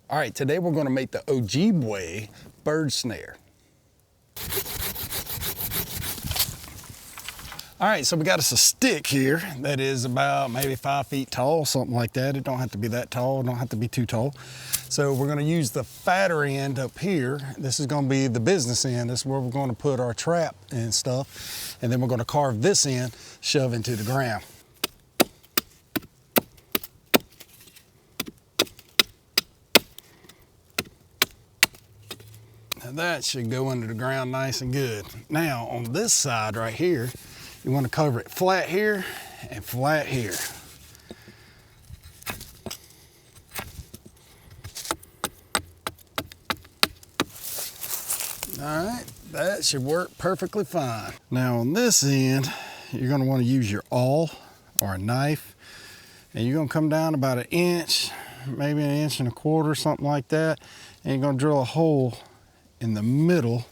All right, today we're gonna make the Ojibwa bird snare. All right, so we got us a stick here that is about maybe 5 feet tall, something like that. It don't have to be that tall, it don't have to be too tall. So we're gonna use the fatter end up here. This is gonna be the business end. This is where we're gonna put our trap and stuff. And then we're gonna carve this end, shove into the ground. Now that should go into the ground nice and good. Now on this side right here, you want to cover it flat here and flat here. All right, that should work perfectly fine. Now on this end, you're going to want to use your awl or a knife, and you're going to come down about 1 inch, maybe 1.25 inches, something like that, and you're going to drill a hole in the middle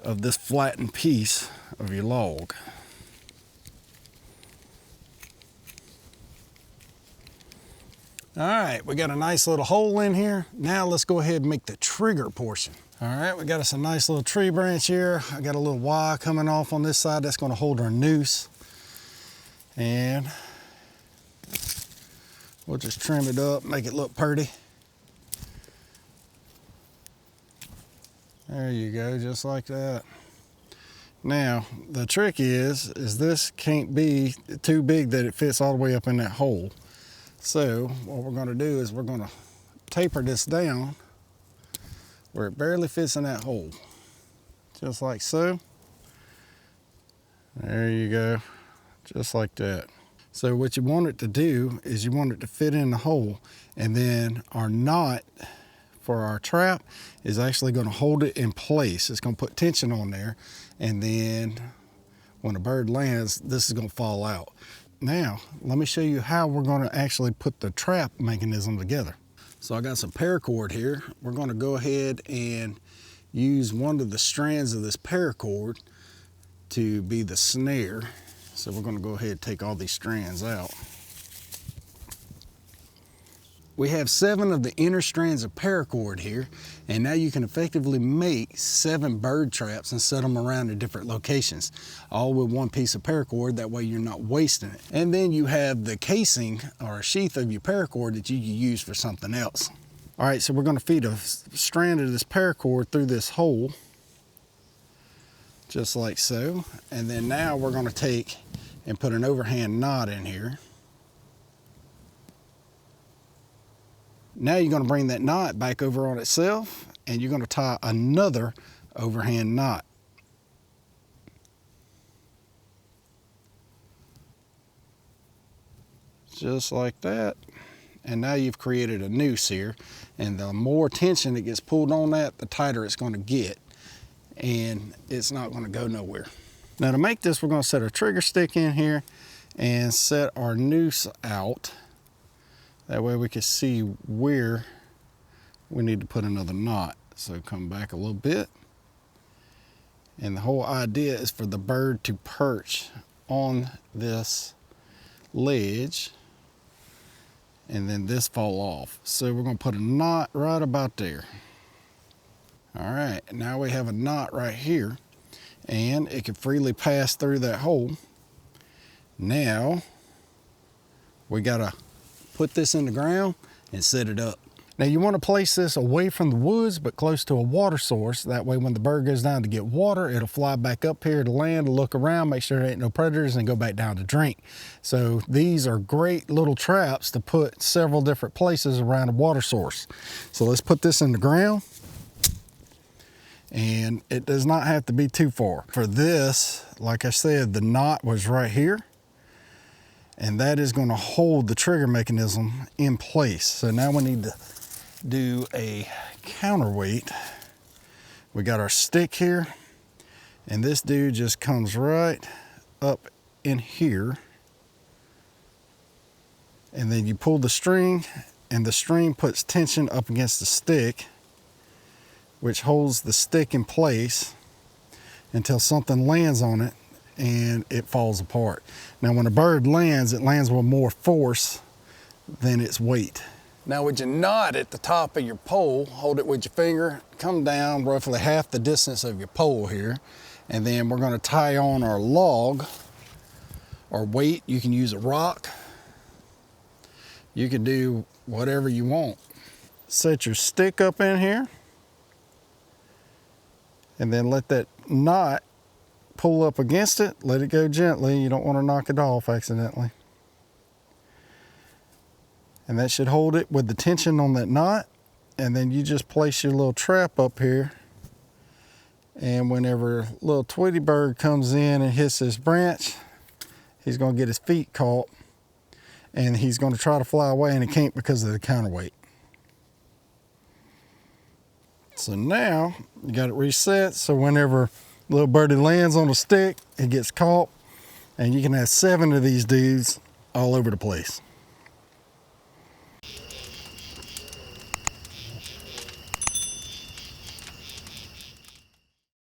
of this flattened piece of your log. All right, we got a nice little hole in here. Now let's go ahead and make the trigger portion. All right, we got us a nice little tree branch here. I got a little wire coming off on this side that's gonna hold our noose. And we'll just trim it up, make it look pretty. There you go, just like that. Now, the trick is this can't be too big that it fits all the way up in that hole. So what we're gonna do is we're gonna taper this down where it barely fits in that hole. Just like so. There you go, just like that. So what you want it to do is you want it to fit in the hole, and then our knot for our trap is actually going to hold it in place. It's going to put tension on there, and then when a bird lands, this is going to fall out. Now, let me show you how we're going to actually put the trap mechanism together. So I got some paracord here. We're going to go ahead and use one of the strands of this paracord to be the snare. So we're going to go ahead and take all these strands out. We have 7 of the inner strands of paracord here, and now you can effectively make 7 bird traps and set them around in different locations, all with one piece of paracord. That way you're not wasting it. And then you have the casing or a sheath of your paracord that you can use for something else. All right, so we're going to feed a strand of this paracord through this hole, just like so. And then now we're going to take and put an overhand knot in here. Now you're going to bring that knot back over on itself, and you're going to tie another overhand knot. Just like that. And now you've created a noose here, and the more tension that gets pulled on that, the tighter it's going to get, and it's not going to go nowhere. Now to make this, we're going to set our trigger stick in here and set our noose out. That way we can see where we need to put another knot. So come back a little bit. And the whole idea is for the bird to perch on this ledge and then this fall off. So we're going to put a knot right about there. All right, now we have a knot right here, and it can freely pass through that hole. Now we got to put this in the ground and set it up. Now you want to place this away from the woods but close to a water source. That way when the bird goes down to get water, it'll fly back up here to land, look around, make sure there ain't no predators, and go back down to drink. So these are great little traps to put several different places around a water source. So let's put this in the ground, and it does not have to be too far. For this, like I said, the knot was right here, and that is going to hold the trigger mechanism in place. So now we need to do a counterweight. We got our stick here, and this dude just comes right up in here, and then you pull the string, and the string puts tension up against the stick, which holds the stick in place until something lands on it and it falls apart. Now when a bird lands, it lands with more force than its weight. Now with your knot at the top of your pole, hold it with your finger, come down roughly half the distance of your pole here, and then we're gonna tie on our log or weight. You can use a rock. You can do whatever you want. Set your stick up in here, and then let that knot pull up against it. Let it go gently. You don't want to knock it off accidentally. And that should hold it with the tension on that knot. And then you just place your little trap up here. And whenever little Tweety bird comes in and hits this branch, he's going to get his feet caught. And he's going to try to fly away, and he can't because of the counterweight. So now you got it reset, so whenever little birdie lands on the stick, it gets caught, and you can have 7 of these dudes all over the place.